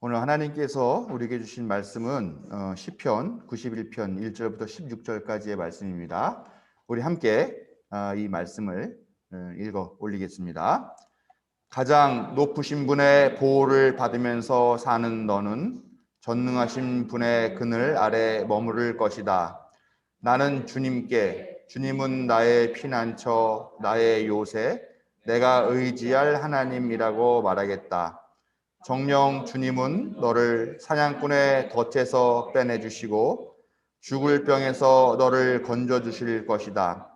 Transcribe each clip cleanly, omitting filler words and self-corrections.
오늘 하나님께서 우리에게 주신 말씀은 시편 91편 1절부터 16절까지의 말씀입니다. 우리 함께 이 말씀을 읽어 올리겠습니다. 가장 높으신 분의 보호를 받으면서 사는 너는 전능하신 분의 그늘 아래 머무를 것이다. 나는 주님은 나의 피난처, 나의 요새, 내가 의지할 하나님이라고 말하겠다. 정녕 주님은 너를 사냥꾼의 덫에서 빼내주시고 죽을 병에서 너를 건져주실 것이다.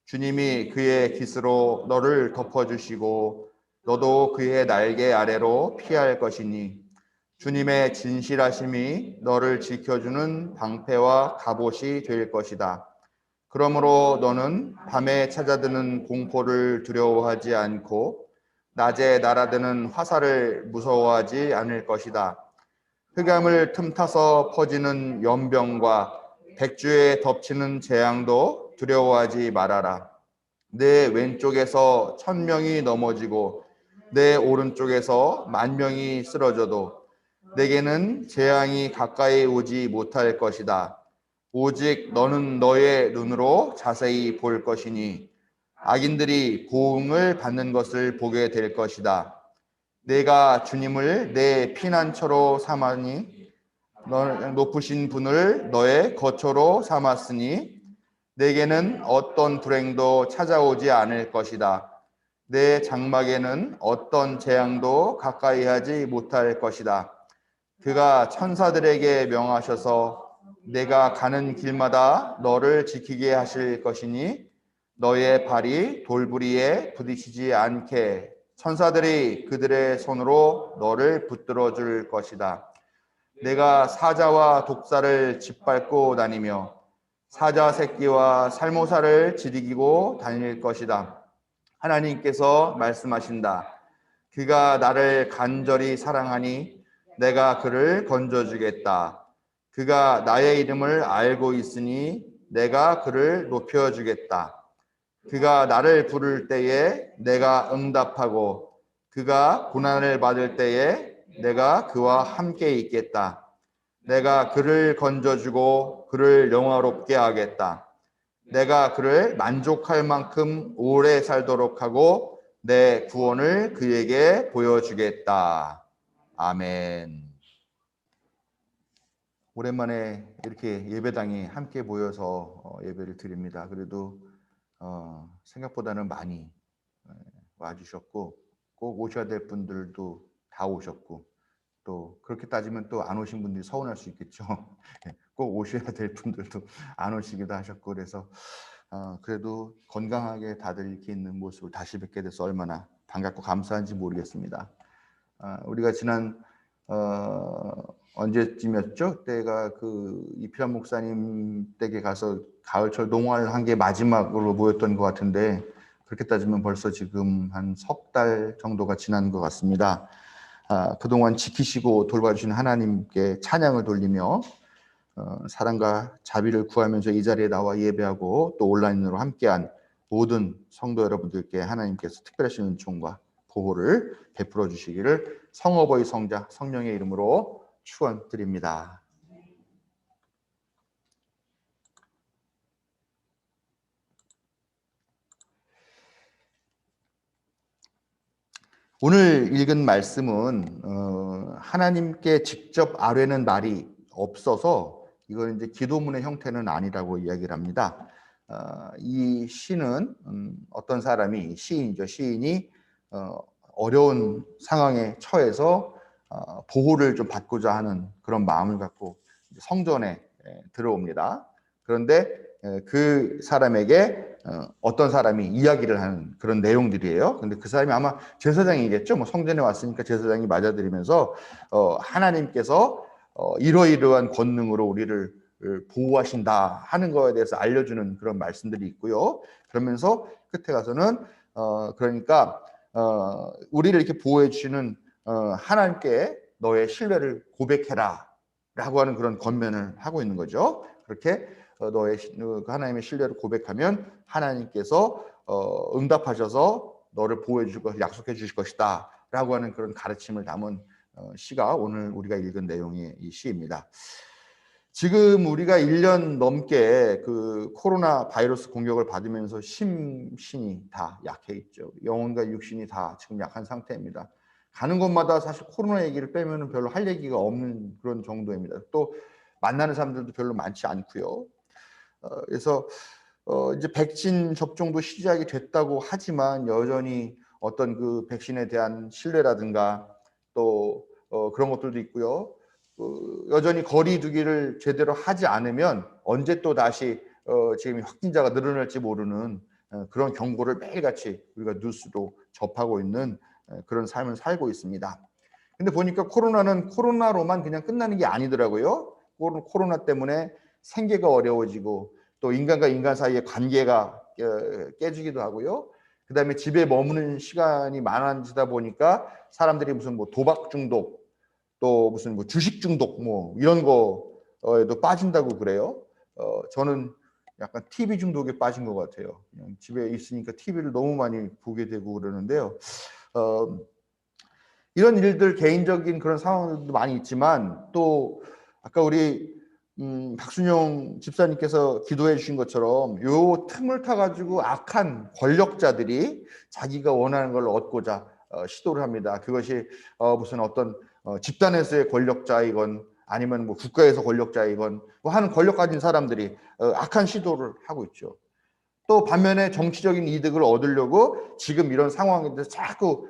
주님이 그의 깃으로 너를 덮어주시고 너도 그의 날개 아래로 피할 것이니 주님의 진실하심이 너를 지켜주는 방패와 갑옷이 될 것이다. 그러므로 너는 밤에 찾아드는 공포를 두려워하지 않고 낮에 날아드는 화살을 무서워하지 않을 것이다. 흑암을 틈타서 퍼지는 연병과 백주에 덮치는 재앙도 두려워하지 말아라. 내 왼쪽에서 1,000명이 넘어지고 내 오른쪽에서 10,000명이 쓰러져도 내게는 재앙이 가까이 오지 못할 것이다. 오직 너는 너의 눈으로 자세히 볼 것이니 악인들이 보응을 받는 것을 보게 될 것이다. 내가 주님을 내 피난처로 삼았니 높으신 분을 너의 거처로 삼았으니 내게는 어떤 불행도 찾아오지 않을 것이다. 내 장막에는 어떤 재앙도 가까이 하지 못할 것이다. 그가 천사들에게 명하셔서 내가 가는 길마다 너를 지키게 하실 것이니 너의 발이 돌부리에 부딪히지 않게 천사들이 그들의 손으로 너를 붙들어 줄 것이다. 내가 사자와 독사를 짓밟고 다니며 사자 새끼와 살모사를 지리기고 다닐 것이다. 하나님께서 말씀하신다. 그가 나를 간절히 사랑하니 내가 그를 건져주겠다. 그가 나의 이름을 알고 있으니 내가 그를 높여주겠다. 그가 나를 부를 때에 내가 응답하고 그가 고난을 받을 때에 내가 그와 함께 있겠다. 내가 그를 건져주고 그를 영화롭게 하겠다. 내가 그를 만족할 만큼 오래 살도록 하고 내 구원을 그에게 보여주겠다. 아멘. 오랜만에 이렇게 예배당에 함께 모여서 예배를 드립니다. 그래도 생각보다는 많이 와주셨고 꼭 오셔야 될 분들도 다 오셨고 또 그렇게 따지면 또 안 오신 분들이 서운할 수 있겠죠. 꼭 오셔야 될 분들도 안 오시기도 하셨고 그래서 그래도 건강하게 다들 이렇게 있는 모습을 다시 뵙게 돼서 얼마나 반갑고 감사한지 모르겠습니다. 우리가 지난 언제쯤이었죠? 때가 그 이필환 목사님 댁에 가서 가을철 농활 한 게 마지막으로 모였던 것 같은데 그렇게 따지면 벌써 지금 한 3달 정도가 지난 것 같습니다. 그동안 지키시고 돌봐주신 하나님께 찬양을 돌리며 사랑과 자비를 구하면서 이 자리에 나와 예배하고 또 온라인으로 함께한 모든 성도 여러분들께 하나님께서 특별하신 은총과 보호를 베풀어 주시기를 성어버이 성자 성령의 이름으로 축원드립니다. 오늘 읽은 말씀은 하나님께 직접 아뢰는 말이 없어서 이건 이제 기도문의 형태는 아니라고 이야기를 합니다. 이 시는 어떤 사람이 시인이죠. 시인이 어려운 상황에 처해서 보호를 좀 받고자 하는 그런 마음을 갖고 성전에 들어옵니다. 그런데 그 사람에게 어떤 사람이 이야기를 하는 그런 내용들이에요. 근데 그 사람이 아마 제사장이겠죠. 뭐 성전에 왔으니까 제사장이 맞아들이면서 하나님께서 이러이러한 권능으로 우리를 보호하신다 하는 거에 대해서 알려주는 그런 말씀들이 있고요. 그러면서 끝에 가서는 그러니까 우리를 이렇게 보호해 주시는 하나님께 너의 신뢰를 고백해라 라고 하는 그런 권면을 하고 있는 거죠. 그렇게 너의 하나님의 신뢰를 고백하면 하나님께서 응답하셔서 너를 보호해 주실 것을 약속해 주실 것이다 라고 하는 그런 가르침을 담은 시가 오늘 우리가 읽은 내용의 이 시입니다. 지금 우리가 1년 넘게 그 코로나 바이러스 공격을 받으면서 심신이 다 약해 있죠. 영혼과 육신이 다 지금 약한 상태입니다. 가는 곳마다 사실 코로나 얘기를 빼면 별로 할 얘기가 없는 그런 정도입니다. 또 만나는 사람들도 별로 많지 않고요. 그래서 이제 백신 접종도 시작이 됐다고 하지만 여전히 어떤 그 백신에 대한 신뢰라든가 또 그런 것들도 있고요. 여전히 거리 두기를 제대로 하지 않으면 언제 또 다시 지금 확진자가 늘어날지 모르는 그런 경고를 매일같이 우리가 뉴스로 접하고 있는 그런 삶을 살고 있습니다. 근데 보니까 코로나는 코로나로만 그냥 끝나는 게 아니더라고요. 코로나 때문에 생계가 어려워지고 또 인간과 인간 사이의 관계가 깨지기도 하고요. 그다음에 집에 머무는 시간이 많아지다 보니까 사람들이 무슨 뭐 도박 중독 또 무슨 뭐 주식 중독 뭐 이런 거에도 빠진다고 그래요. 저는 약간 TV 중독에 빠진 것 같아요. 그냥 집에 있으니까 TV를 너무 많이 보게 되고 그러는데요. 이런 일들 개인적인 그런 상황들도 많이 있지만 또 아까 우리 박순영 집사님께서 기도해 주신 것처럼 요 틈을 타가지고 악한 권력자들이 자기가 원하는 걸 얻고자 시도를 합니다. 그것이 무슨 어떤 집단에서의 권력자이건 아니면 뭐 국가에서 권력자이건 뭐 하는 권력 가진 사람들이 악한 시도를 하고 있죠. 또 반면에 정치적인 이득을 얻으려고 지금 이런 상황에 대해서 자꾸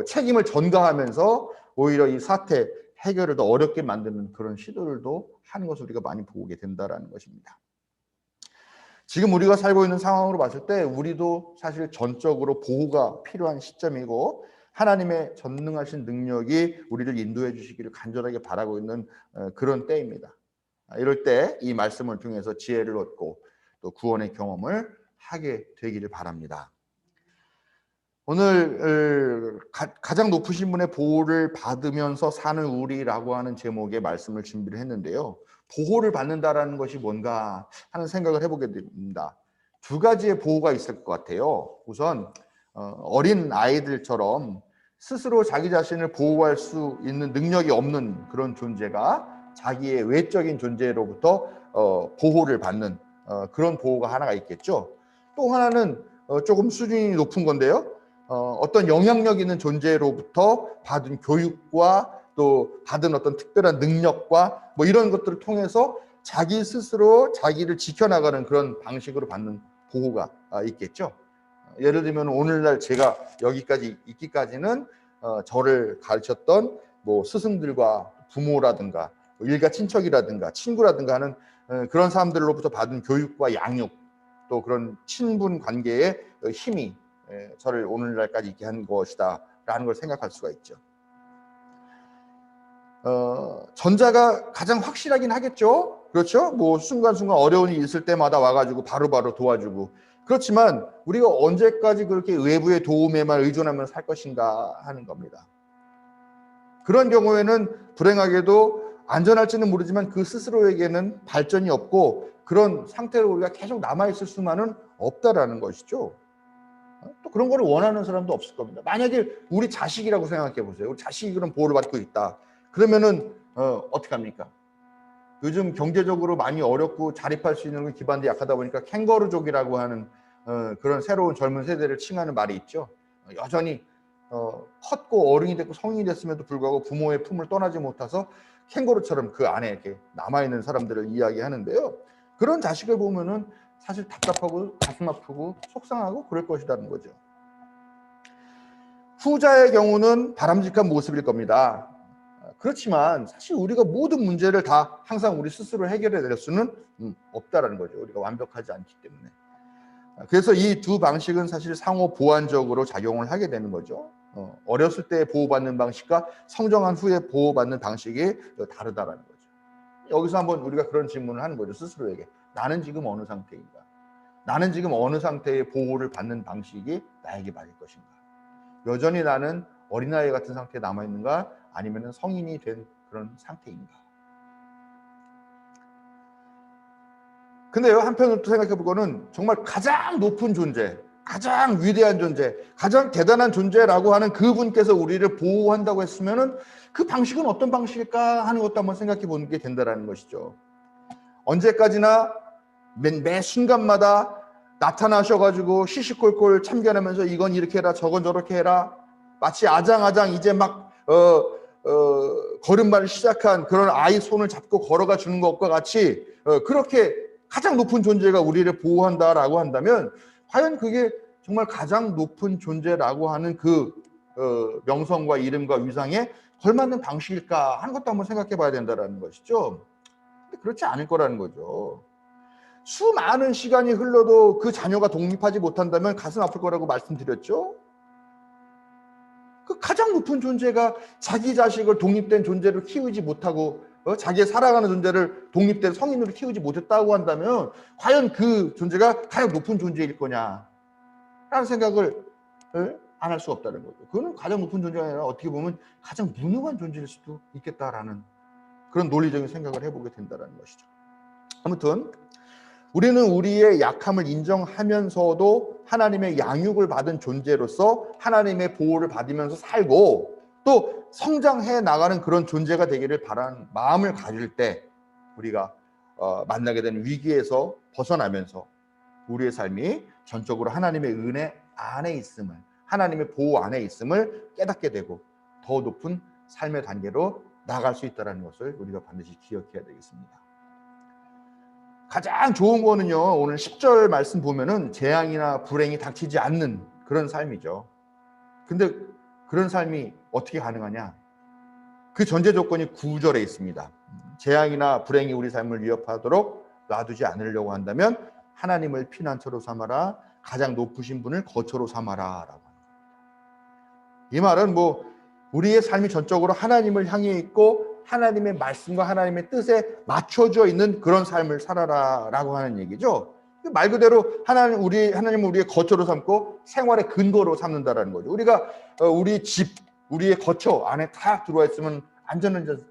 책임을 전가하면서 오히려 이 사태 해결을 더 어렵게 만드는 그런 시도들도 하는 것을 우리가 많이 보게 된다라는 것입니다. 지금 우리가 살고 있는 상황으로 봤을 때 우리도 사실 전적으로 보호가 필요한 시점이고 하나님의 전능하신 능력이 우리를 인도해 주시기를 간절하게 바라고 있는 그런 때입니다. 이럴 때 이 말씀을 통해서 지혜를 얻고 또 구원의 경험을 하게 되기를 바랍니다. 오늘 가장 높으신 분의 보호를 받으면서 사는 우리라고 하는 제목의 말씀을 준비를 했는데요. 보호를 받는다라는 것이 뭔가 하는 생각을 해보게 됩니다. 두 가지의 보호가 있을 것 같아요. 우선 어린 아이들처럼 스스로 자기 자신을 보호할 수 있는 능력이 없는 그런 존재가 자기의 외적인 존재로부터 보호를 받는 그런 보호가 하나가 있겠죠. 또 하나는 조금 수준이 높은 건데요. 어떤 영향력 있는 존재로부터 받은 교육과 또 받은 어떤 특별한 능력과 뭐 이런 것들을 통해서 자기 스스로 자기를 지켜나가는 그런 방식으로 받는 보호가 있겠죠. 예를 들면 오늘날 제가 여기까지 있기까지는 저를 가르쳤던 뭐 스승들과 부모라든가 일가 친척이라든가 친구라든가 하는 그런 사람들로부터 받은 교육과 양육 또 그런 친분 관계의 힘이 저를 오늘날까지 있게 한 것이다 라는 걸 생각할 수가 있죠. 전자가 가장 확실하긴 하겠죠. 그렇죠? 뭐 순간순간 어려운 일이 있을 때마다 와가지고 바로바로 도와주고 그렇지만 우리가 언제까지 그렇게 외부의 도움에만 의존하면 살 것인가 하는 겁니다. 그런 경우에는 불행하게도 안전할지는 모르지만 그 스스로에게는 발전이 없고 그런 상태로 우리가 계속 남아있을 수만은 없다라는 것이죠. 또 그런 거를 원하는 사람도 없을 겁니다. 만약에 우리 자식이라고 생각해 보세요. 우리 자식이 그런 보호를 받고 있다. 그러면은 어떻게 합니까? 요즘 경제적으로 많이 어렵고 자립할 수 있는 기반도 약하다 보니까 캥거루족이라고 하는 그런 새로운 젊은 세대를 칭하는 말이 있죠. 여전히 컸고 어른이 됐고 성인이 됐음에도 불구하고 부모의 품을 떠나지 못해서 캥거루처럼 그 안에 이렇게 남아있는 사람들을 이야기하는데요. 그런 자식을 보면은 사실 답답하고 가슴 아프고 속상하고 그럴 것이라는 거죠. 후자의 경우는 바람직한 모습일 겁니다. 그렇지만 사실 우리가 모든 문제를 다 항상 우리 스스로 해결해 낼 수는 없다라는 거죠. 우리가 완벽하지 않기 때문에. 그래서 이 두 방식은 사실 상호 보완적으로 작용을 하게 되는 거죠. 어렸을 때 보호받는 방식과 성장한 후에 보호받는 방식이 다르다라는 거죠. 여기서 한번 우리가 그런 질문을 하는 거죠. 스스로에게. 나는 지금 어느 상태인가? 나는 지금 어느 상태의 보호를 받는 방식이 나에게 맞을 것인가? 여전히 나는 어린아이 같은 상태에 남아있는가? 아니면 성인이 된 그런 상태인가? 근데요, 한편으로 또 생각해 보고는 정말 가장 높은 존재, 가장 위대한 존재, 가장 대단한 존재라고 하는 그분께서 우리를 보호한다고 했으면은 그 방식은 어떤 방식일까 하는 것도 한번 생각해 보는 게 된다는 것이죠. 언제까지나 매 순간마다 나타나셔가지고 시시콜콜 참견하면서 이건 이렇게 해라 저건 저렇게 해라, 마치 아장아장 이제 막 걸음마를 시작한 그런 아이 손을 잡고 걸어가 주는 것과 같이 그렇게 가장 높은 존재가 우리를 보호한다라고 한다면 과연 그게 정말 가장 높은 존재라고 하는 그 명성과 이름과 위상에 걸맞는 방식일까 하는 것도 한번 생각해 봐야 된다는 것이죠. 근데 그렇지 않을 거라는 거죠. 수많은 시간이 흘러도 그 자녀가 독립하지 못한다면 가슴 아플 거라고 말씀드렸죠. 그 가장 높은 존재가 자기 자식을 독립된 존재로 키우지 못하고 자기의 살아가는 존재를 독립된 성인으로 키우지 못했다고 한다면 과연 그 존재가 가장 높은 존재일 거냐 라는 생각을 안 할 수 없다는 거죠. 그거는 가장 높은 존재가 아니라 어떻게 보면 가장 무능한 존재일 수도 있겠다라는 그런 논리적인 생각을 해보게 된다는 것이죠. 아무튼 우리는 우리의 약함을 인정하면서도 하나님의 양육을 받은 존재로서 하나님의 보호를 받으면서 살고 또 성장해 나가는 그런 존재가 되기를 바라는 마음을 가질 때 우리가 만나게 되는 위기에서 벗어나면서 우리의 삶이 전적으로 하나님의 은혜 안에 있음을, 하나님의 보호 안에 있음을 깨닫게 되고 더 높은 삶의 단계로 나갈 수 있다는 것을 우리가 반드시 기억해야 되겠습니다. 가장 좋은 거는요, 오늘 10절 말씀 보면은 재앙이나 불행이 닥치지 않는 그런 삶이죠. 근데 그런 삶이 어떻게 가능하냐? 그 전제 조건이 9절에 있습니다. 재앙이나 불행이 우리 삶을 위협하도록 놔두지 않으려고 한다면 하나님을 피난처로 삼아라, 가장 높으신 분을 거처로 삼아라 라고 합니다. 이 말은 우리의 삶이 전적으로 하나님을 향해 있고 하나님의 말씀과 하나님의 뜻에 맞춰져 있는 그런 삶을 살아라라고 하는 얘기죠. 말 그대로 하나님은 우리의 거처로 삼고 생활의 근거로 삼는다라는 거죠. 우리가 우리 집, 우리의 거처 안에 다 들어와 있으면 안전하니까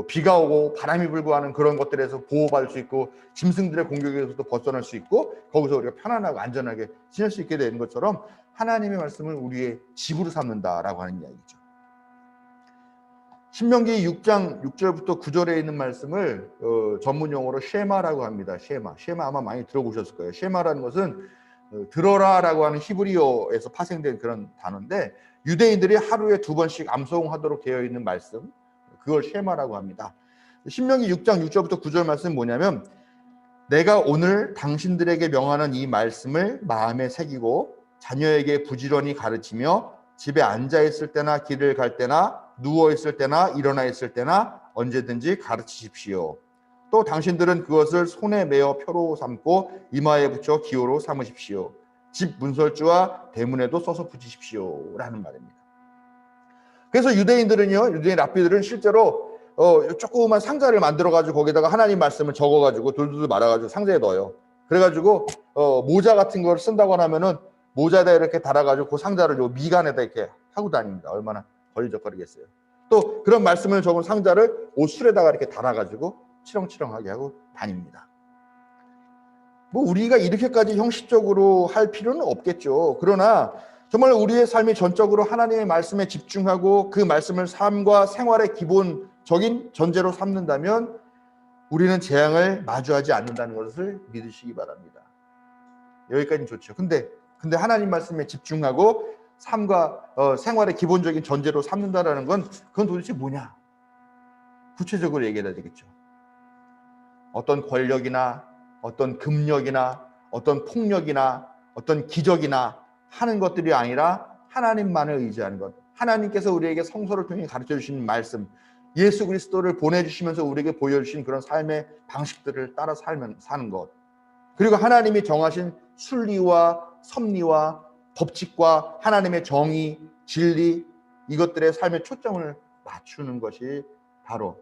비가 오고 바람이 불고 하는 그런 것들에서 보호받을 수 있고 짐승들의 공격에서도 벗어날 수 있고 거기서 우리가 편안하고 안전하게 지낼 수 있게 되는 것처럼 하나님의 말씀을 우리의 집으로 삼는다라고 하는 이야기죠. 신명기 6장 6절부터 9절에 있는 말씀을 전문 용어로 쉐마라고 합니다. 쉐마 아마 많이 들어보셨을 거예요. 쉐마라는 것은 들어라라고 하는 히브리어에서 파생된 그런 단어인데 유대인들이 하루에 2번씩 암송하도록 되어 있는 말씀, 그걸 쉐마라고 합니다. 신명기 6장 6절부터 9절 말씀은 뭐냐면 내가 오늘 당신들에게 명하는 이 말씀을 마음에 새기고 자녀에게 부지런히 가르치며 집에 앉아 있을 때나 길을 갈 때나 누워 있을 때나 일어나 있을 때나 언제든지 가르치십시오. 또 당신들은 그것을 손에 메어 표로 삼고 이마에 붙여 기호로 삼으십시오. 집 문설주와 대문에도 써서 붙이십시오 라는 말입니다. 그래서 유대인 랍비들은 실제로 조그만 상자를 만들어 가지고 거기다가 하나님 말씀을 적어 가지고 돌돌돌 말아 가지고 상자에 넣어요. 그래 가지고 모자 같은 걸 쓴다고 하면은 모자에다 이렇게 달아 가지고 그 상자를 요 미간에다 이렇게 하고 다닙니다. 얼마나 걸리적거리겠어요. 또 그런 말씀을 적은 상자를 옷술에다가 이렇게 달아 가지고 치렁치렁하게 하고 다닙니다. 우리가 이렇게까지 형식적으로 할 필요는 없겠죠. 그러나 정말 우리의 삶이 전적으로 하나님의 말씀에 집중하고 그 말씀을 삶과 생활의 기본적인 전제로 삼는다면 우리는 재앙을 마주하지 않는다는 것을 믿으시기 바랍니다. 여기까지는 좋죠. 근데 하나님 말씀에 집중하고 삶과 생활의 기본적인 전제로 삼는다라는 건 그건 도대체 뭐냐? 구체적으로 얘기해야 되겠죠. 어떤 권력이나 어떤 금력이나 어떤 폭력이나 어떤 기적이나 하는 것들이 아니라 하나님만을 의지하는 것. 하나님께서 우리에게 성서를 통해 가르쳐 주신 말씀, 예수 그리스도를 보내주시면서 우리에게 보여주신 그런 삶의 방식들을 따라 사는 것. 그리고 하나님이 정하신 순리와 섭리와 법칙과 하나님의 정의, 진리, 이것들의 삶의 초점을 맞추는 것이 바로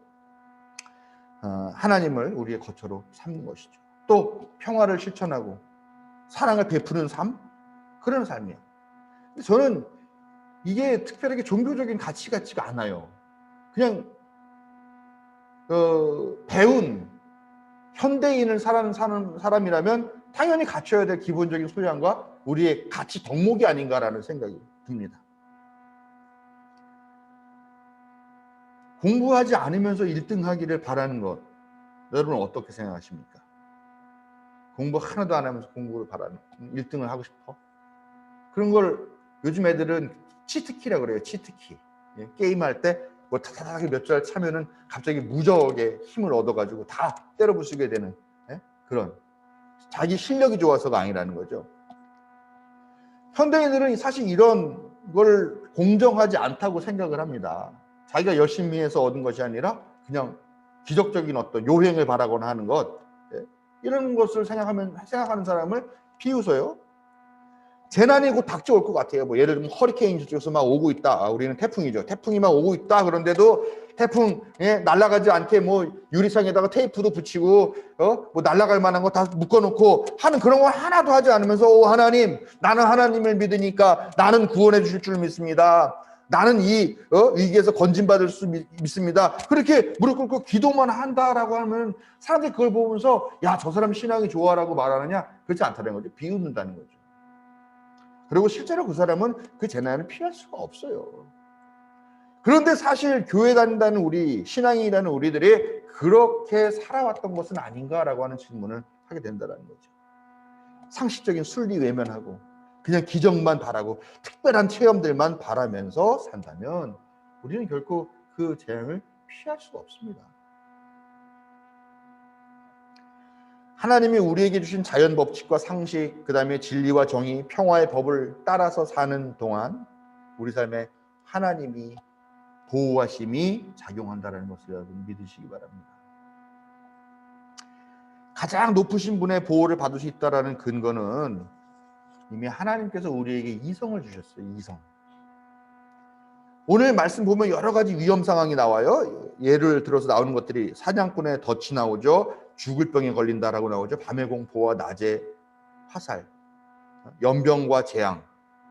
하나님을 우리의 거처로 삼는 것이죠. 또 평화를 실천하고 사랑을 베푸는 삶, 그런 삶이에요. 저는 이게 특별하게 종교적인 가치 같지가 않아요. 그냥 배운 현대인을 사는 사람이라면 당연히 갖춰야 될 기본적인 소양과 우리의 가치 덕목이 아닌가라는 생각이 듭니다. 공부하지 않으면서 1등 하기를 바라는 것, 여러분 어떻게 생각하십니까? 공부 하나도 안 하면서 공부를 바라는 1등을 하고 싶어? 그런 걸 요즘 애들은 치트키라 그래요. 치트키. 게임할 때 뭐 타타하게 몇 줄 차면은 갑자기 무적의 힘을 얻어가지고 다 때려 부수게 되는 그런, 자기 실력이 좋아서가 아니라는 거죠. 현대인들은 사실 이런 걸 공정하지 않다고 생각을 합니다. 자기가 열심히 해서 얻은 것이 아니라 그냥 기적적인 어떤 요행을 바라거나 하는 것, 이런 것을 생각하는 사람을 비웃어요. 재난이 곧 닥쳐올 것 같아요. 뭐 예를 들면 허리케인 쪽에서 막 오고 있다. 우리는 태풍이죠. 태풍이 막 오고 있다. 그런데도 태풍에 날아가지 않게 뭐 유리창에다가 테이프도 붙이고 뭐 날아갈 만한 거 다 묶어놓고 하는 그런 거 하나도 하지 않으면서 하나님, 나는 하나님을 믿으니까 나는 구원해 주실 줄 믿습니다. 나는 이 위기에서 건진받을 수 믿습니다. 그렇게 무릎 꿇고 기도만 한다라고 하면 사람들이 그걸 보면서 야, 저 사람 신앙이 좋아라고 말하느냐? 그렇지 않다는 거죠. 비웃는다는 거죠. 그리고 실제로 그 사람은 그 재난을 피할 수가 없어요. 그런데 사실 교회 다닌다는 우리, 신앙이라는 우리들이 그렇게 살아왔던 것은 아닌가라고 하는 질문을 하게 된다는 거죠. 상식적인 순리 외면하고 그냥 기적만 바라고 특별한 체험들만 바라면서 산다면 우리는 결코 그 재앙을 피할 수가 없습니다. 하나님이 우리에게 주신 자연 법칙과 상식, 그 다음에 진리와 정의, 평화의 법을 따라서 사는 동안 우리 삶에 하나님이 보호하심이 작용한다는 것을 여러분 믿으시기 바랍니다. 가장 높으신 분의 보호를 받을 수 있다는 근거는 이미 하나님께서 우리에게 이성을 주셨어요. 이성. 오늘 말씀 보면 여러 가지 위험 상황이 나와요. 예를 들어서 나오는 것들이 사냥꾼의 덫이 나오죠. 죽을 병에 걸린다라고 나오죠. 밤의 공포와 낮의 화살, 연병과 재앙,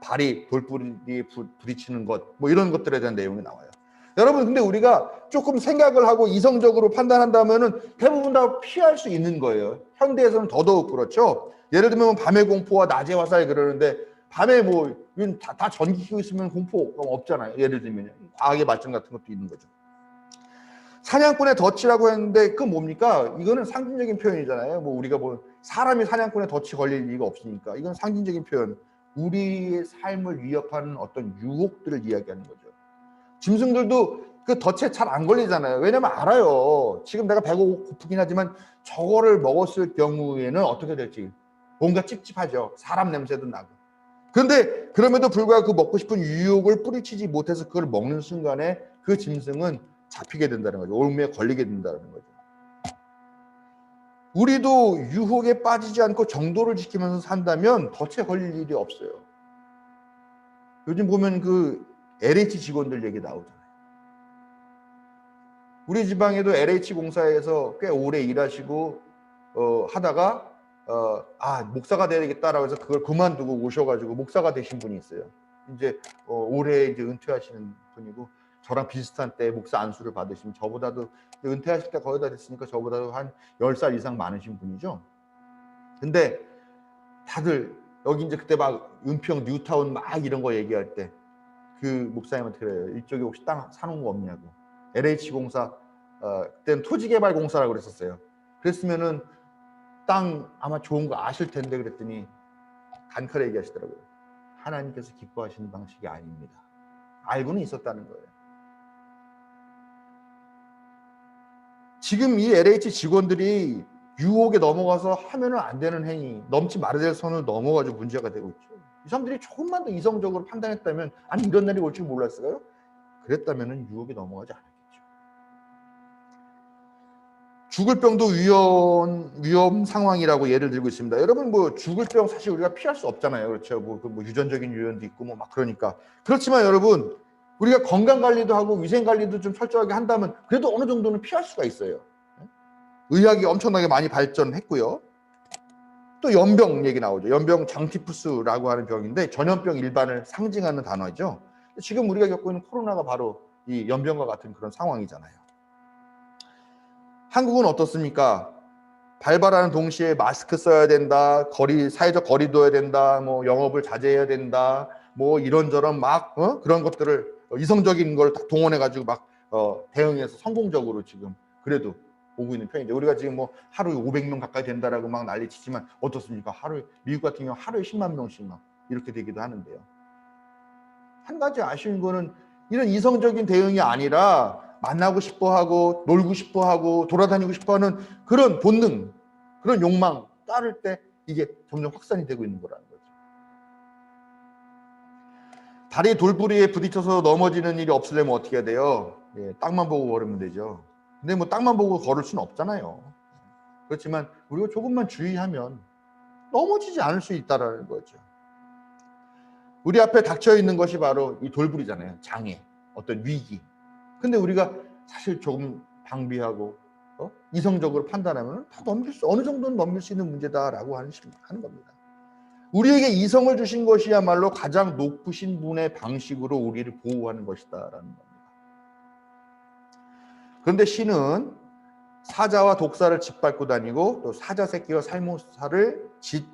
발이 돌부리에 부딪히는 것, 뭐 이런 것들에 대한 내용이 나와요. 여러분, 근데 우리가 조금 생각을 하고 이성적으로 판단한다면은 대부분 다 피할 수 있는 거예요. 현대에서는 더더욱 그렇죠. 예를 들면 밤의 공포와 낮의 화살 그러는데 밤에 뭐 다 전기 켜고 있으면 공포가 없잖아요. 예를 들면 과학의 발전 같은 것도 있는 거죠. 사냥꾼의 덫이라고 했는데 그건 뭡니까? 이거는 상징적인 표현이잖아요. 뭐 우리가 뭐 사람이 사냥꾼의 덫이 걸릴 리가 없으니까 이건 상징적인 표현. 우리의 삶을 위협하는 어떤 유혹들을 이야기하는 거죠. 짐승들도 그 덫에 잘 안 걸리잖아요. 왜냐면 알아요. 지금 내가 배가 고프긴 하지만 저거를 먹었을 경우에는 어떻게 될지 뭔가 찝찝하죠. 사람 냄새도 나고. 그런데 그럼에도 불구하고 그 먹고 싶은 유혹을 뿌리치지 못해서 그걸 먹는 순간에 그 짐승은 잡히게 된다는 거죠. 올무에 걸리게 된다는 거죠. 우리도 유혹에 빠지지 않고 정도를 지키면서 산다면 덫에 걸릴 일이 없어요. 요즘 보면 그 LH 직원들 얘기 나오잖아요. 우리 지방에도 LH 공사에서 꽤 오래 일하시고 하다가 목사가 되겠다라고 해서 그걸 그만두고 오셔가지고 목사가 되신 분이 있어요. 이제 올해 이제 은퇴하시는 분이고 저랑 비슷한 때 목사 안수를 받으시면 저보다도 은퇴하실 때 거의 다 됐으니까 저보다도 한 10살 이상 많으신 분이죠. 근데 다들 여기 이제 그때 막 은평 뉴타운 막 이런 거 얘기할 때 그 목사님한테 그래요. 이쪽에 혹시 땅 사놓은 거 없냐고. LH공사 그때는 토지개발공사라고 그랬었어요. 그랬으면은 땅 아마 좋은 거 아실 텐데 그랬더니 단칼에 얘기하시더라고요. 하나님께서 기뻐하시는 방식이 아닙니다. 알고는 있었다는 거예요. 지금 이 LH 직원들이 유혹에 넘어가서 하면은 안 되는 행위, 넘지 말아야 될 선을 넘어가지고 문제가 되고 있죠. 이 사람들이 조금만 더 이성적으로 판단했다면 아니 이런 날이 올 줄 몰랐어요? 그랬다면은 유혹에 넘어가지 않았겠죠. 죽을 병도 위험 상황이라고 예를 들고 있습니다. 여러분 뭐 죽을 병 사실 우리가 피할 수 없잖아요. 그렇죠. 뭐 유전적인 요인도 있고 뭐 막 그러니까. 그렇지만 여러분 우리가 건강 관리도 하고 위생 관리도 좀 철저하게 한다면 그래도 어느 정도는 피할 수가 있어요. 의학이 엄청나게 많이 발전했고요. 또 연병 얘기 나오죠. 연병 장티푸스라고 하는 병인데 전염병 일반을 상징하는 단어죠. 지금 우리가 겪고 있는 코로나가 바로 이 연병과 같은 그런 상황이잖아요. 한국은 어떻습니까? 발발하는 동시에 마스크 써야 된다, 사회적 거리 둬야 된다, 뭐 영업을 자제해야 된다, 뭐 이런저런 막 그런 것들을 이성적인 걸 다 동원해가지고 막 대응해서 성공적으로 지금 그래도 오고 있는 편이죠. 우리가 지금 뭐 하루에 500명 가까이 된다라고 막 난리치지만 어떻습니까? 하루에 미국 같은 경우 하루에 10만 명씩 막 이렇게 되기도 하는데요. 한 가지 아쉬운 거는 이런 이성적인 대응이 아니라 만나고 싶어하고 놀고 싶어하고 돌아다니고 싶어하는 그런 본능, 그런 욕망 따를 때 이게 점점 확산이 되고 있는 거라는 거죠. 다리 돌부리에 부딪혀서 넘어지는 일이 없으려면 어떻게 해야 돼요? 땅만 보고 걸으면 되죠. 근데 뭐 땅만 보고 걸을 수는 없잖아요. 그렇지만 우리가 조금만 주의하면 넘어지지 않을 수 있다는 거죠. 우리 앞에 닥쳐 있는 것이 바로 이 돌부리잖아요. 장애, 어떤 위기. 근데 우리가 사실 조금 방비하고 이성적으로 판단하면 다 어느 정도는 넘길 수 있는 문제다라고 하는 겁니다. 우리에게 이성을 주신 것이야말로 가장 높으신 분의 방식으로 우리를 보호하는 것이다라는 겁니다. 그런데 신은 사자와 독사를 짓밟고 다니고 또 사자 새끼와 살모사를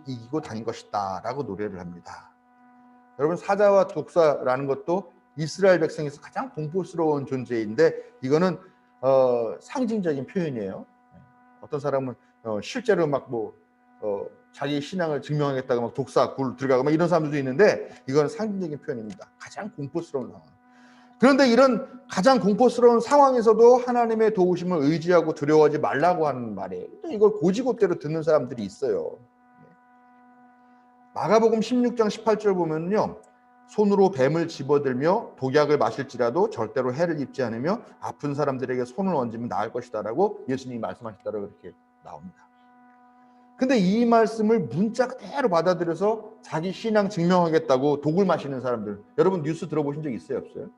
이기고 다닌 것이다 라고 노래를 합니다. 여러분, 사자와 독사라는 것도 이스라엘 백성에서 가장 공포스러운 존재인데 이거는 상징적인 표현이에요. 어떤 사람은 실제로 막 자기 신앙을 증명하겠다고 막 독사 굴 들어가고 막 이런 사람들도 있는데 이건 상징적인 표현입니다. 가장 공포스러운 상황. 그런데 이런 가장 공포스러운 상황에서도 하나님의 도우심을 의지하고 두려워하지 말라고 하는 말이에요. 이걸 고지고대로 듣는 사람들이 있어요. 마가복음 16장 18절 보면요, 손으로 뱀을 집어들며 독약을 마실지라도 절대로 해를 입지 않으며 아픈 사람들에게 손을 얹으면 나을 것이다 라고 예수님이 말씀하셨다고 그렇게 나옵니다. 근데 이 말씀을 문자 그대로 받아들여서 자기 신앙 증명하겠다고 독을 마시는 사람들, 여러분 뉴스 들어보신 적 있어요, 없어요?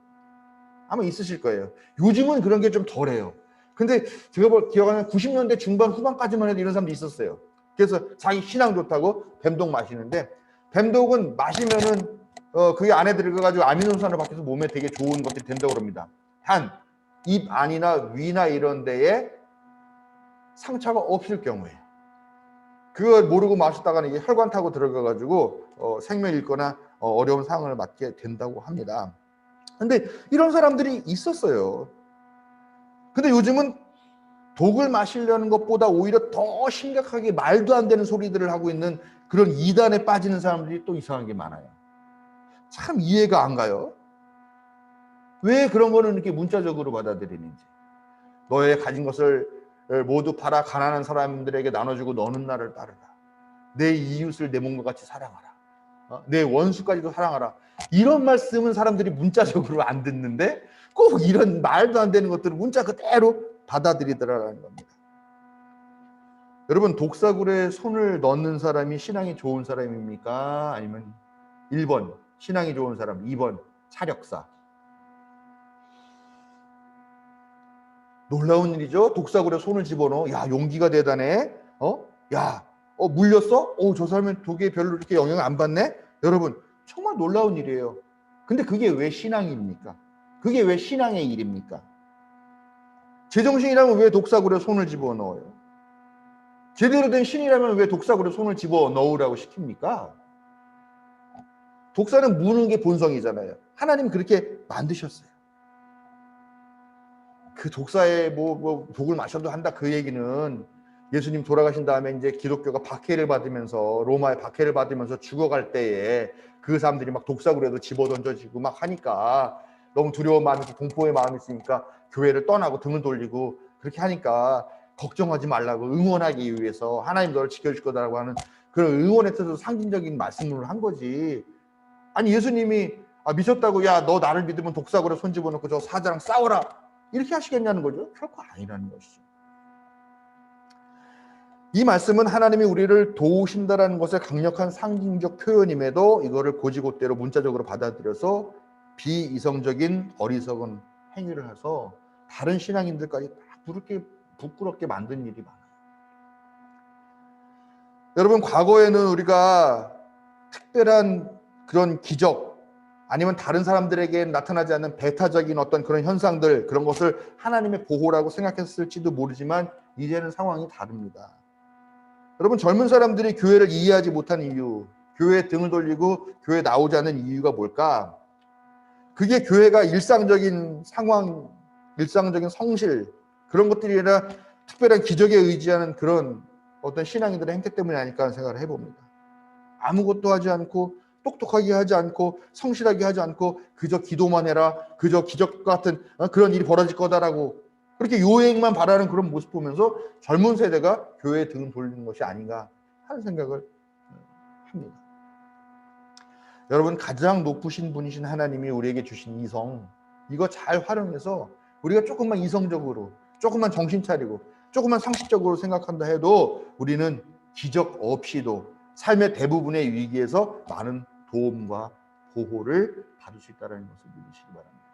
아마 있으실 거예요. 요즘은 그런 게 좀 덜해요. 근데 제가 기억하는 90년대 중반 후반까지만 해도 이런 사람도 있었어요. 그래서 자기 신앙 좋다고 뱀독 마시는데, 뱀독은 마시면은 그게 안에 들어가가지고 아미노산을 밖에서 몸에 되게 좋은 것들이 된다고 그럽니다. 단 입 안이나 위나 이런 데에 상처가 없을 경우에, 그걸 모르고 마셨다가는 이게 혈관 타고 들어가가지고 생명 잃거나 어려운 상황을 맞게 된다고 합니다. 근데 이런 사람들이 있었어요. 근데 요즘은 독을 마시려는 것보다 오히려 더 심각하게 말도 안 되는 소리들을 하고 있는 그런 이단에 빠지는 사람들이 또 이상하게 많아요. 참 이해가 안 가요. 왜 그런 거는 이렇게 문자적으로 받아들이는지. 너의 가진 것을 모두 팔아 가난한 사람들에게 나눠주고 너는 나를 따르라. 내 이웃을 내 몸과 같이 사랑하라. 내 원수까지도 사랑하라. 이런 말씀은 사람들이 문자적으로 안 듣는데 꼭 이런 말도 안 되는 것들을 문자 그대로 받아들이더라라는 겁니다. 여러분, 독사굴에 손을 넣는 사람이 신앙이 좋은 사람입니까? 아니면 1번 신앙이 좋은 사람, 2번 차력사. 놀라운 일이죠. 독사굴에 손을 집어넣어. 야, 용기가 대단해. 물렸어? 저 사람은 독에 별로 이렇게 영향을 안 받네? 여러분, 정말 놀라운 일이에요. 근데 그게 왜 신앙입니까? 그게 왜 신앙의 일입니까? 제정신이라면 왜 독사굴에 손을 집어넣어요? 제대로 된 신이라면 왜 독사굴에 손을 집어넣으라고 시킵니까? 독사는 무는 게 본성이잖아요. 하나님 그렇게 만드셨어요. 그 독사에 독을 마셔도 한다 그 얘기는 예수님 돌아가신 다음에 이제 기독교가 박해를 받으면서 로마의 박해를 받으면서 죽어갈 때에 그 사람들이 막 독사굴에도 집어던져지고 막 하니까 너무 두려운 마음이 있고 공포의 마음이 있으니까 교회를 떠나고 등을 돌리고 그렇게 하니까 걱정하지 말라고 응원하기 위해서 하나님 너를 지켜줄 거다라고 하는 그런 응원의 뜻으로 상징적인 말씀을 한 거지. 아니 예수님이 미쳤다고 야 너 나를 믿으면 독사굴에 손 집어넣고 저 사자랑 싸워라 이렇게 하시겠냐는 거죠. 결코 아니라는 것이죠. 이 말씀은 하나님이 우리를 도우신다라는 것의 강력한 상징적 표현임에도 이거를 고지고대로 문자적으로 받아들여서 비이성적인 어리석은 행위를 해서 다른 신앙인들까지 부끄럽게 만든 일이 많아요. 여러분, 과거에는 우리가 특별한 그런 기적 아니면 다른 사람들에게 나타나지 않는 배타적인 어떤 그런 현상들, 그런 것을 하나님의 보호라고 생각했을지도 모르지만 이제는 상황이 다릅니다. 여러분, 젊은 사람들이 교회를 이해하지 못하는 이유, 교회에 등을 돌리고 교회에 나오지 않는 이유가 뭘까? 그게 교회가 일상적인 상황, 일상적인 성실, 그런 것들이 아니라 특별한 기적에 의지하는 그런 어떤 신앙인들의 행태 때문이 아닐까 하는 생각을 해봅니다. 아무것도 하지 않고 똑똑하게 하지 않고 성실하게 하지 않고 그저 기도만 해라, 그저 기적 같은 그런 일이 벌어질 거다라고 그렇게 요행만 바라는 그런 모습 보면서 젊은 세대가 교회에 등을 돌리는 것이 아닌가 하는 생각을 합니다. 여러분, 가장 높으신 분이신 하나님이 우리에게 주신 이성, 이거 잘 활용해서 우리가 조금만 이성적으로, 조금만 정신 차리고, 조금만 상식적으로 생각한다 해도 우리는 기적 없이도 삶의 대부분의 위기에서 많은 도움과 보호를 받을 수 있다는 것을 믿으시기 바랍니다.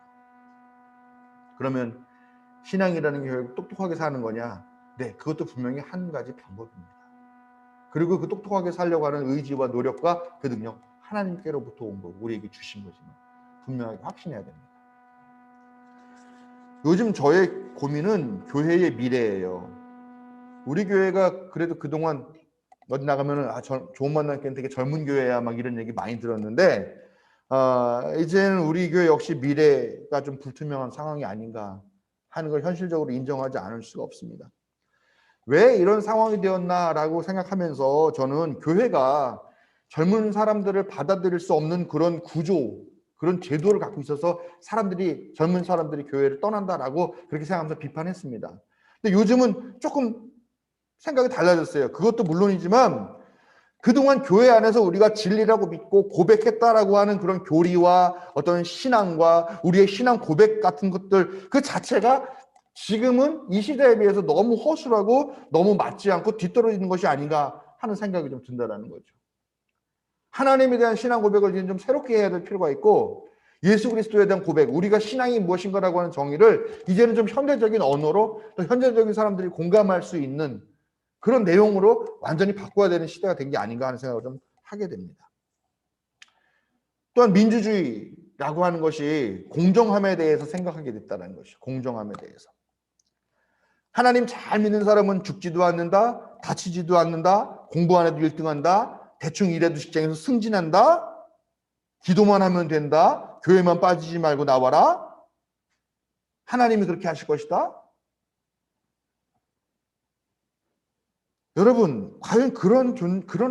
그러면 신앙이라는 게 결국 똑똑하게 사는 거냐? 네, 그것도 분명히 한 가지 방법입니다. 그리고 그 똑똑하게 살려고 하는 의지와 노력과 그 능력, 하나님께로부터 온 거고 우리에게 주신 거지만 분명하게 확신해야 됩니다. 요즘 저의 고민은 교회의 미래예요. 우리 교회가 그래도 그동안 어디 나가면은 좋은 만남께 되게 젊은 교회야 막 이런 얘기 많이 들었는데 이제는 우리 교회 역시 미래가 좀 불투명한 상황이 아닌가 하는 걸 현실적으로 인정하지 않을 수가 없습니다. 왜 이런 상황이 되었나라고 생각하면서 저는 교회가 젊은 사람들을 받아들일 수 없는 그런 구조, 그런 제도를 갖고 있어서 젊은 사람들이 교회를 떠난다라고 그렇게 생각하면서 비판했습니다. 근데 요즘은 조금 생각이 달라졌어요. 그것도 물론이지만 그동안 교회 안에서 우리가 진리라고 믿고 고백했다라고 하는 그런 교리와 어떤 신앙과 우리의 신앙 고백 같은 것들 그 자체가 지금은 이 시대에 비해서 너무 허술하고 너무 맞지 않고 뒤떨어지는 것이 아닌가 하는 생각이 좀 든다라는 거죠. 하나님에 대한 신앙 고백을 이제 좀 새롭게 해야 될 필요가 있고 예수 그리스도에 대한 고백, 우리가 신앙이 무엇인가라고 하는 정의를 이제는 좀 현대적인 언어로 또 현대적인 사람들이 공감할 수 있는 그런 내용으로 완전히 바꿔야 되는 시대가 된 게 아닌가 하는 생각을 좀 하게 됩니다. 또한 민주주의라고 하는 것이 공정함에 대해서 생각하게 됐다는 것이죠. 공정함에 대해서. 하나님 잘 믿는 사람은 죽지도 않는다, 다치지도 않는다, 공부 안 해도 1등한다, 대충 일해도 직장에서 승진한다, 기도만 하면 된다, 교회만 빠지지 말고 나와라, 하나님이 그렇게 하실 것이다. 여러분, 과연 그런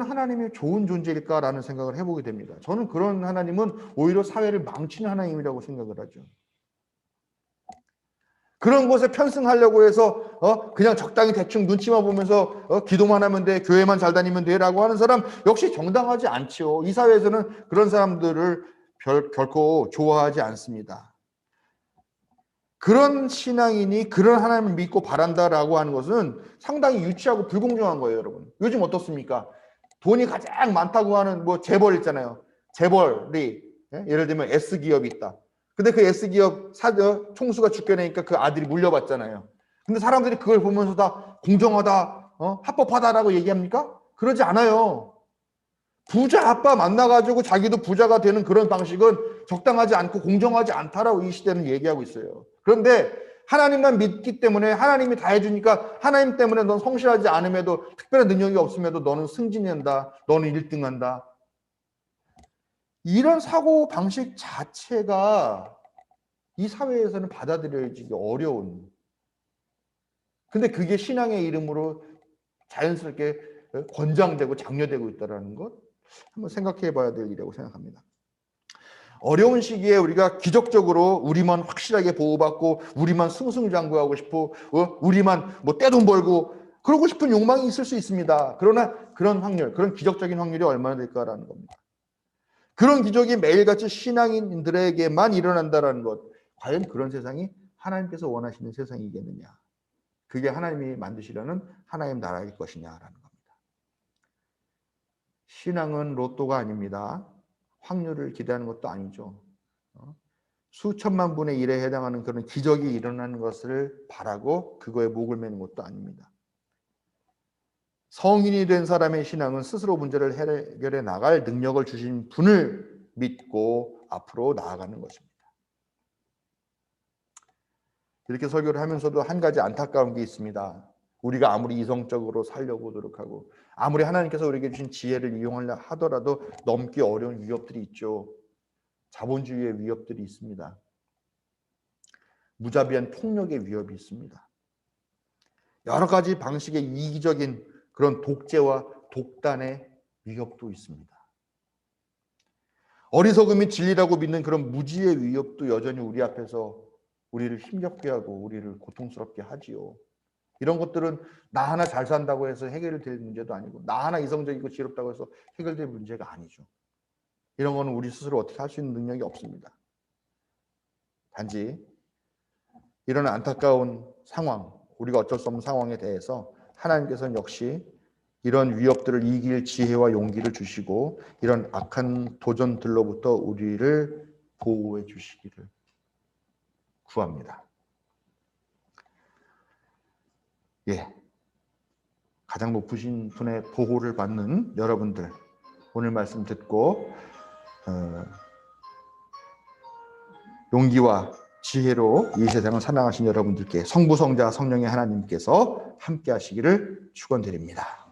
하나님이 좋은 존재일까라는 생각을 해보게 됩니다. 저는 그런 하나님은 오히려 사회를 망치는 하나님이라고 생각을 하죠. 그런 것에 편승하려고 해서 그냥 적당히 대충 눈치만 보면서 기도만 하면 돼, 교회만 잘 다니면 돼라고 하는 사람 역시 정당하지 않죠. 이 사회에서는 그런 사람들을 결코 좋아하지 않습니다. 그런 신앙인이 그런 하나님을 믿고 바란다라고 하는 것은 상당히 유치하고 불공정한 거예요, 여러분. 요즘 어떻습니까? 돈이 가장 많다고 하는 뭐 재벌 있잖아요. 재벌이 예를 들면 S기업이 있다. 근데 그 S기업 총수가 죽게 되니까 그 아들이 물려받잖아요. 근데 사람들이 그걸 보면서 다 공정하다, 합법하다라고 얘기합니까? 그러지 않아요. 부자 아빠 만나가지고 자기도 부자가 되는 그런 방식은 적당하지 않고 공정하지 않다라고 이 시대는 얘기하고 있어요. 그런데 하나님만 믿기 때문에 하나님이 다 해주니까 하나님 때문에 넌 성실하지 않음에도 특별한 능력이 없음에도 너는 승진한다. 너는 1등한다. 이런 사고 방식 자체가 이 사회에서는 받아들여지기 어려운. 근데 그게 신앙의 이름으로 자연스럽게 권장되고 장려되고 있다는 것 한번 생각해 봐야 될 일이라고 생각합니다. 어려운 시기에 우리가 기적적으로 우리만 확실하게 보호받고 우리만 승승장구하고 싶고 우리만 뭐 떼돈 벌고 그러고 싶은 욕망이 있을 수 있습니다. 그러나 그런 확률, 그런 기적적인 확률이 얼마나 될까라는 겁니다. 그런 기적이 매일같이 신앙인들에게만 일어난다는 것, 과연 그런 세상이 하나님께서 원하시는 세상이겠느냐, 그게 하나님이 만드시려는 하나님 나라일 것이냐라는 겁니다. 신앙은 로또가 아닙니다. 확률을 기대하는 것도 아니죠. 수천만 분의 1에 해당하는 그런 기적이 일어나는 것을 바라고 그거에 목을 매는 것도 아닙니다. 성인이 된 사람의 신앙은 스스로 문제를 해결해 나갈 능력을 주신 분을 믿고 앞으로 나아가는 것입니다. 이렇게 설교를 하면서도 한 가지 안타까운 게 있습니다. 우리가 아무리 이성적으로 살려고 노력하고 아무리 하나님께서 우리에게 주신 지혜를 이용하려 하더라도 넘기 어려운 위협들이 있죠. 자본주의의 위협들이 있습니다. 무자비한 폭력의 위협이 있습니다. 여러 가지 방식의 이기적인 그런 독재와 독단의 위협도 있습니다. 어리석음이 진리라고 믿는 그런 무지의 위협도 여전히 우리 앞에서 우리를 힘겹게 하고 우리를 고통스럽게 하지요. 이런 것들은 나 하나 잘 산다고 해서 해결될 문제도 아니고 나 하나 이성적이고 지혜롭다고 해서 해결될 문제가 아니죠. 이런 거는 우리 스스로 어떻게 할 수 있는 능력이 없습니다. 단지 이런 안타까운 상황, 우리가 어쩔 수 없는 상황에 대해서 하나님께서는 역시 이런 위협들을 이길 지혜와 용기를 주시고 이런 악한 도전들로부터 우리를 보호해 주시기를 구합니다. 예, 가장 높으신 분의 보호를 받는 여러분들, 오늘 말씀 듣고 용기와 지혜로 이 세상을 살아가신 여러분들께 성부, 성자, 성령의 하나님께서 함께 하시기를 축원드립니다.